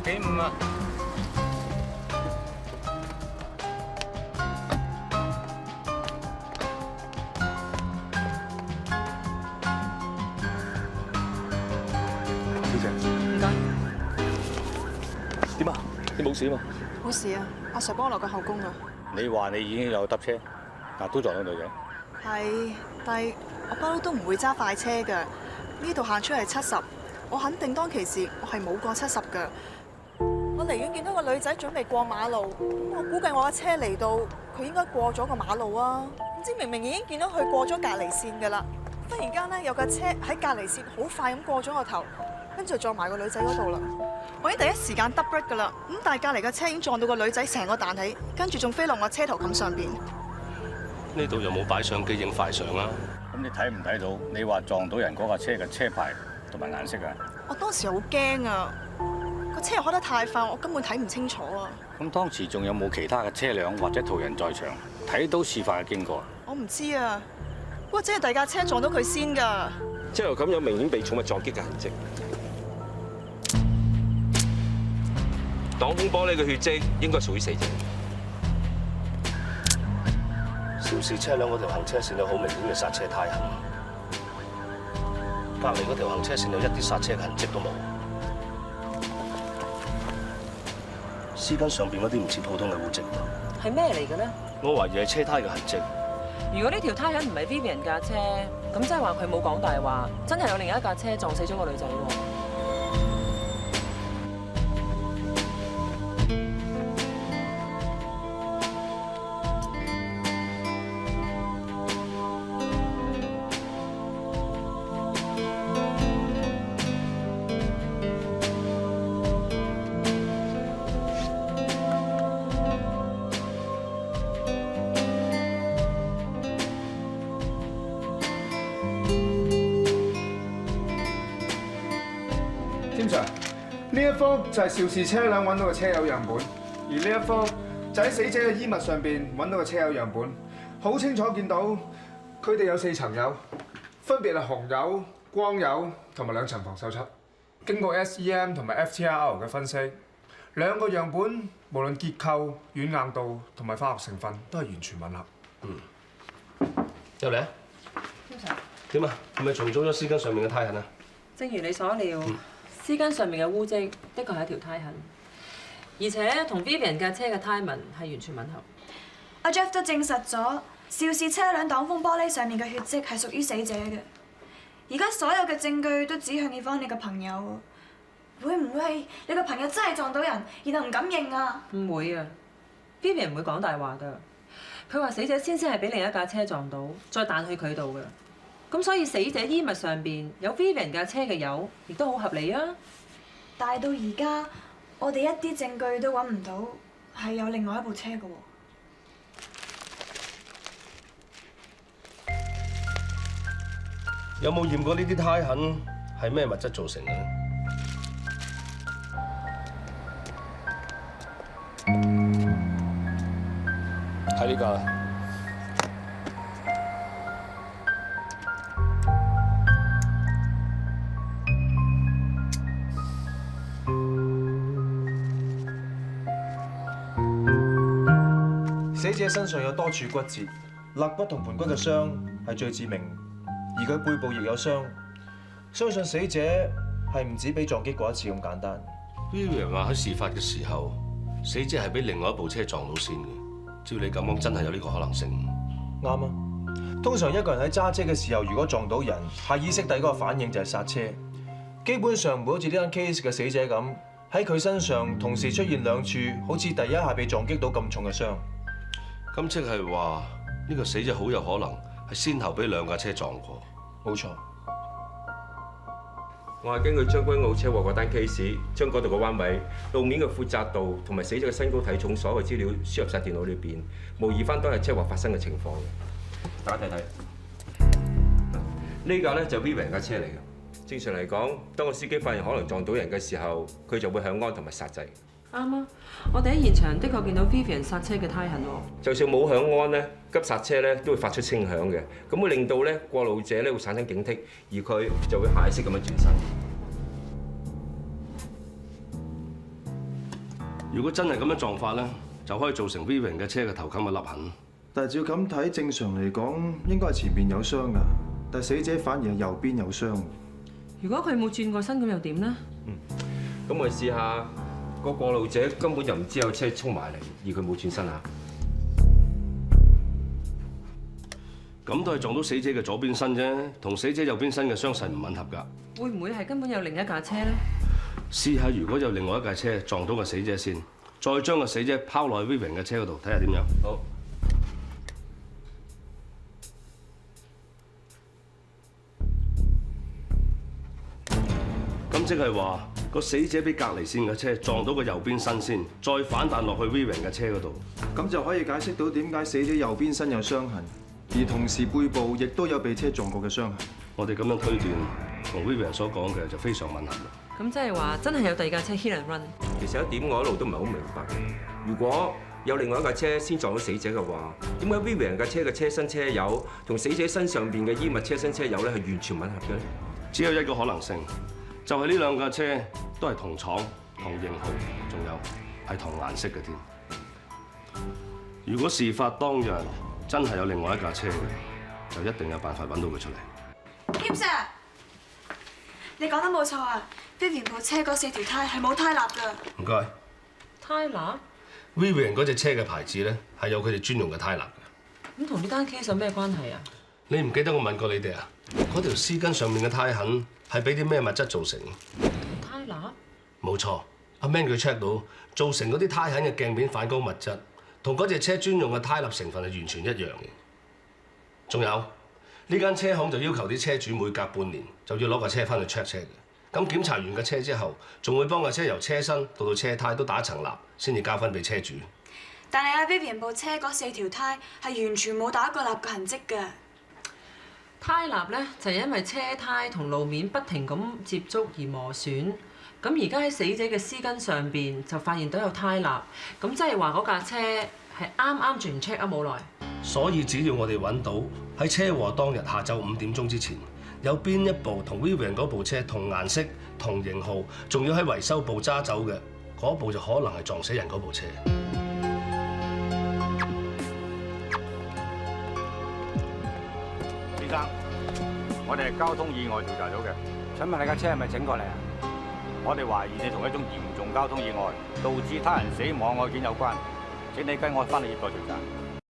6.5啊！小姐，唔該。點啊？你冇事嘛？冇事啊，阿 Sir 幫我落個後宮啊。你話你已經有搭車，但都撞到女嘅。係，但係我不嬲都唔會揸快車㗎。呢度行出嚟70，我肯定當其時我係冇過70㗎。我離遠見到個女仔準備過馬路，我估計我嘅車嚟到，佢應該過咗個馬路啊。唔知明明已經見到佢過咗隔離線㗎啦，忽然間咧有架車喺隔離線好快咁過咗我頭，跟住撞埋個女仔嗰度啦。我已經第一時間 double brake 㗎啦，咁但係隔離嘅車已經撞到個女仔成個彈起，跟住仲飛落我車頭冚上邊。呢度有冇擺相機影快相啊？咁你睇唔睇到？你話撞到人嗰架車嘅車牌同埋顏色啊？我當時好驚啊！個車又開得太快，我根本睇唔清楚啊！咁當時仲有冇其他嘅車輛或者途人在場睇到事發嘅經過？我唔知啊，不過真係第二架車撞到佢先㗎。車頭咁有明顯被寵物撞擊嘅痕跡，擋風玻璃嘅血跡應該屬於死者。肇事車輛嗰條行車線有好明顯嘅剎車胎痕，隔離嗰條行車線有一啲剎車嘅痕跡都冇。絲巾上邊嗰啲唔似普通嘅污跡，係咩嚟嘅咧？我懷疑係車胎嘅痕跡。如果呢條胎痕唔係 Vivian 架車，咁即係話佢冇講大話，真係有另一架車撞死咗個女仔喎。添 Sir，呢一幅就係肇事車輛揾到嘅車友樣本，而呢一幅就喺死者嘅衣物上邊揾到嘅車友樣本，好清楚見到佢哋有4層油，分別係紅油、光油同埋2層防鏽漆。經過 SEM 同埋 FTIR 嘅分析，兩個樣本無論結構、軟硬度同埋化學成分都係完全吻合。入嚟啊！點啊？係咪重組咗絲巾上面嘅胎痕啊？正如你所料，絲巾上面嘅污跡的確係一條胎痕，而且同 Vivian 架車嘅胎紋係完全吻合。阿 Jeff 都證實咗，肇事車輛擋風玻璃上面嘅血跡係屬於死者嘅。而家所有嘅證據都指向你方你嘅朋友，會唔會係你個朋友真係撞到人，然後唔敢認啊？唔會啊 ，Vivian 唔會講大話㗎。佢話死者先係俾另一架車撞到，再彈去佢度嘅。咁所以死者衣物上邊有 Vivian 架車嘅油，亦都好合理啊。但係到而家，我哋一啲證據都揾唔到係有另外一部車嘅喎。有冇驗過呢啲胎痕係咩物質造成嘅咧？係呢個。死者身上有多處骨折，肋骨同盆骨嘅傷係最致命，而佢背部亦有傷。相信死者係唔止俾撞擊過一次咁簡單。Vivian話喺事發嘅時候，死者係俾另外一部車撞到先嘅。照你咁講，真係有呢個可能性。啱啊！通常一個人喺揸車嘅時候，如果撞到人，下意識第一個反應就係剎車。基本上唔會好似呢單 case 嘅死者咁，喺佢身上同時出現2處好似第一下被撞擊到咁重嘅傷。咁即係話呢個死者好有可能係先後俾2架車撞過。冇錯。我係根據將軍澳車禍嗰單 case， 將嗰度嘅彎位、路面嘅寬窄度同埋死者嘅身高體重所有嘅資料輸入晒電腦裏邊，模擬翻當日車禍發生嘅情況嘅。大家睇睇，呢架咧就 Vivian 架車嚟嘅。正常嚟講，當個司機發現可能撞到人嘅時候，佢就會響安同埋剎掣。啱啊！我哋喺現場的確見到 Vivian 剎車嘅胎痕喎。就算冇響安咧，急剎車咧都會發出清響嘅，咁會令到咧過路者咧會產生警惕，而佢就會下意識咁樣轉身。 有冇驗過呢啲胎痕係咩物質造成嘅咧？呢架咧就 Vivian 架車嚟嘅。正常嚟講，當個司機發現可能撞到人嘅時候，佢就會響安同埋剎掣。啱啊！我哋喺現場的確見到 Vivian 剎車嘅胎痕喎。就算冇響安咧，急剎車咧都會發出清響嘅，咁會令到咧過路者咧會產生警惕，而佢就會下意識咁樣轉身。如果真係咁樣撞法咧，就可以造成 Vivian 嘅車嘅頭冚嘅凹痕。但係照咁睇，正常嚟講應該係前邊有傷㗎，但係死者反而係右邊有傷。如果佢冇轉過身咁又點咧？咁我哋試下個過路者根本就唔知有車衝埋嚟，而佢冇轉身啊！咁都係撞到死者嘅左邊身啫，同死者右邊身嘅傷勢唔吻合㗎。會唔會係根本有另一架車咧？試下如果有另外一架車撞到個死者先，再將個死者拋落去 Vivian 嘅車嗰度，睇下點樣。好。咁即係話個死者俾隔離線嘅車撞到個右邊身先，再反彈落去 Vivian 嘅車嗰度。咁就可以解釋到點解死者右邊身有傷痕，而同時背部亦都有被車撞過嘅傷痕。我哋咁樣推斷，同 Vivian 所講嘅就非常吻合。咁即係話真係有第二架車 hit and run。其實一點我一路都唔係好明白嘅。如果有另外一架車先撞到死者嘅話，點解 Vivian 架車嘅車身車油同死者身上邊嘅衣物車身車油咧係完全吻合嘅咧？只有一個可能性，就係呢兩架車都係同廠、同型號，仲有係同顏色嘅添。如果事發當日真係有另外一架車嘅，就一定有辦法揾到佢出嚟。兼 Sir， 你講得冇錯啊 ！Vivian 部車嗰4條胎係冇胎蠟㗎。唔該。胎蠟？ Vivian 嗰隻車嘅牌子咧係有佢哋專用嘅胎蠟嘅。咁同呢單 case 有咩關係啊？你唔記得我問過你哋啊？嗰條絲巾上面嘅胎痕係俾啲咩物質造成？胎蠟？冇錯，阿 Man 佢 check 到造成嗰啲胎痕嘅鏡面反光物質，同嗰隻車專用嘅胎蠟成分係完全一樣嘅。仲有呢間車行就要求啲車主每隔半年就要攞架車翻去 check 車嘅。咁檢查完架車之後，仲會幫架車由車身到車胎都打層蠟，先至交翻俾車主。但係阿 Vivian 部車嗰4條胎係完全冇打過蠟嘅痕跡㗎。胎蠟咧就係因為車胎同路面不停咁接觸而磨損。咁而家喺死者嘅絲巾上邊就發現到有胎蠟，咁即係話嗰架車係啱啱做完 check 啊冇耐。所以只要我哋揾到喺車禍當日下晝5點鐘之前，有邊一部同 Vivian 嗰部車同顏色、同型號，仲要喺維修部揸走嘅，嗰部就可能係撞死人嗰部車。先生，我哋係交通意外調查組嘅，請問你架車係咪整過嚟啊？我哋懷疑你同一宗嚴重交通意外導致他人死亡案件有關，請你跟我翻去協助調查。